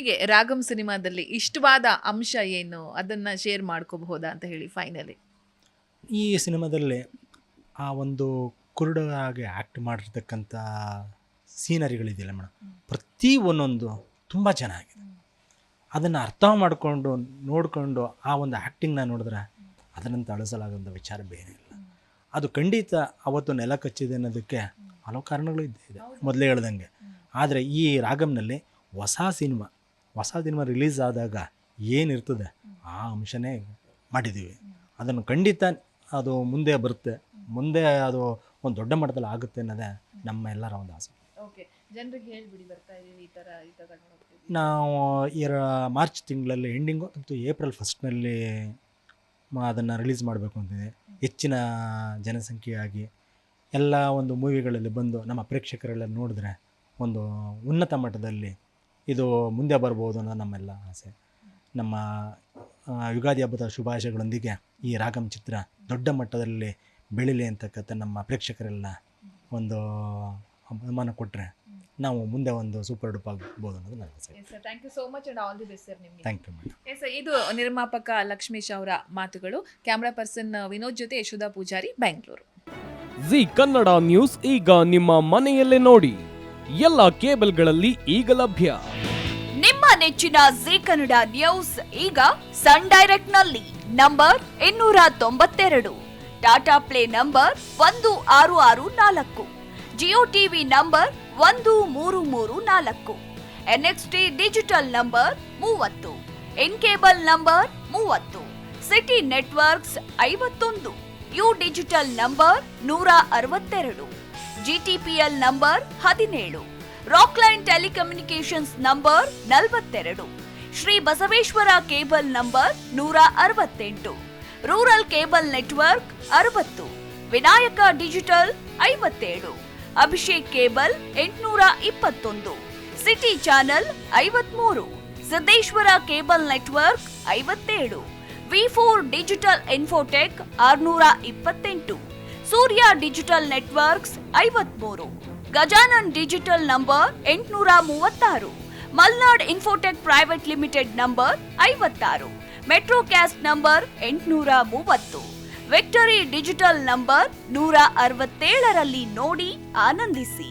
ನಿಮಗೆ ರಾಗಂ ಸಿನಿಮಾದಲ್ಲಿ ಇಷ್ಟವಾದ ಅಂಶ ಏನು, ಅದನ್ನು ಶೇರ್ ಮಾಡ್ಕೋಬಹುದಾ ಅಂತ ಹೇಳಿ ಫೈನಲಿ. ಈ ಸಿನಿಮಾದಲ್ಲಿ ಆ ಒಂದು ಕುರುಡಾಗಿ ಆ್ಯಕ್ಟ್ ಮಾಡಿರ್ತಕ್ಕಂಥ ಸೀನರಿಗಳಿದೆಯಲ್ಲ ಮೇಡಮ್, ಪ್ರತಿ ಒಂದೊಂದು ತುಂಬ ಚೆನ್ನಾಗಿದೆ. ಅದನ್ನು ಅರ್ಥ ಮಾಡಿಕೊಂಡು ನೋಡಿಕೊಂಡು ಆ ಒಂದು ಆ್ಯಕ್ಟಿಂಗ್ನ ನೋಡಿದ್ರೆ ಅದರಂತ ಅಳಿಸಲಾಗಂಥ ವಿಚಾರ ಬೇರೆ ಇಲ್ಲ. ಅದು ಖಂಡಿತ ಅವತ್ತು ನೆಲ ಕಚ್ಚಿದೆ ಅನ್ನೋದಕ್ಕೆ ಹಲವು ಕಾರಣಗಳು ಇದೆ, ಮೊದಲೇ ಹೇಳ್ದಂಗೆ. ಆದರೆ ಈ ರಾಗಂನಲ್ಲಿ ಹೊಸ ಸಿನಿಮಾ ರಿಲೀಸ್ ಆದಾಗ ಏನಿರ್ತದೆ ಆ ಅಂಶನೇ ಮಾಡಿದ್ದೀವಿ. ಅದನ್ನು ಖಂಡಿತ ಅದು ಮುಂದೆ ಬರುತ್ತೆ, ಮುಂದೆ ಅದು ಒಂದು ದೊಡ್ಡ ಮಟ್ಟದಲ್ಲಿ ಆಗುತ್ತೆ ಅನ್ನೋದೇ ನಮ್ಮ ಎಲ್ಲರ ಒಂದು ಆಸೆ. ಜನರಿಗೆ ಹೇಳ್ಬಿಡಿ, ಬರ್ತಾ ಇದೀವಿ ಈ ಥರ ನಾವು ಮಾರ್ಚ್ ತಿಂಗಳಲ್ಲಿ ಎಂಡಿಂಗು ಮತ್ತು ಏಪ್ರಿಲ್ ಫಸ್ಟ್ನಲ್ಲಿ ಅದನ್ನು ರಿಲೀಸ್ ಮಾಡಬೇಕು ಅಂತಿದೆ. ಹೆಚ್ಚಿನ ಜನಸಂಖ್ಯೆಯಾಗಿ ಎಲ್ಲ ಒಂದು ಮೂವಿಗಳಲ್ಲಿ ಬಂದು ನಮ್ಮ ಪ್ರೇಕ್ಷಕರೆಲ್ಲ ನೋಡಿದ್ರೆ ಒಂದು ಉನ್ನತ ಮಟ್ಟದಲ್ಲಿ ಇದು ಮುಂದೆ ಬರ್ಬೋದು ಅನ್ನೋದು ನಮ್ಮೆಲ್ಲ ಆಸೆ. ನಮ್ಮ ಯುಗಾದಿ ಹಬ್ಬದ ಶುಭಾಶಯಗಳೊಂದಿಗೆ ಈ ರಾಗಂ ಚಿತ್ರ ದೊಡ್ಡ ಮಟ್ಟದಲ್ಲಿ ಬೆಳೀಲಿ ಅಂತಕ್ಕಂಥ ನಮ್ಮ ಪ್ರೇಕ್ಷಕರೆಲ್ಲ ಒಂದು ಅಭಿಮಾನ ಕೊಟ್ಟರೆ ನಾವು ಮುಂದೆ ಒಂದು ಸೂಪರ್ ಡೂಪ್ ಆಗ್ಬೋದು ಅನ್ನೋದು ನನ್ನ ಆಸೆ. Thank you so much and all the best sir ನಿಮಗೆ. Thank you madam. ಸರ್, ಇದು ನಿರ್ಮಾಪಕ ಲಕ್ಷ್ಮೀಶ್ ಅವರ ಮಾತುಗಳು. ಕ್ಯಾಮ್ರಾ ಪರ್ಸನ್ ವಿನೋದ್ ಜೊತೆ ಯಶೋಧ ಪೂಜಾರಿ, ಬೆಂಗಳೂರು. ಜಿ ಕನ್ನಡ ನ್ಯೂಸ್ ಈಗ ನಿಮ್ಮ ಮನೆಯಲ್ಲೇ ನೋಡಿ. ಎಲ್ಲ ಕೇಬಲ್ಗಳಲ್ಲಿ ಈಗ ಲಭ್ಯ. ನಿಮ್ಮ ನೆಚ್ಚಿನ ಜಿ ಕನ್ನಡ ನ್ಯೂಸ್ ಈಗ ಸನ್ ಡೈರೆಕ್ಟ್ ನಲ್ಲಿ number 292, Tata play number 1664, Jio TV number 1334, NXT digital number 30, in cable number 30, city networks 51, U digital number 162, GTPL number 17, Rockline telecommunications number 42, Shri Basaveshwara cable number 168, rural cable network 60, Vinayaka digital 57, Abhishek cable 821, city channel 53, Siddeshwara cable network 57, ವಿ4 digital infotech 628, Surya digital networks 53, Gajanan digital number 836, Malnad infotech private limited number 56, Metrocast number 830, victory digital number 167ರಲ್ಲಿ ನೋಡಿ ಆನಂದಿಸಿ.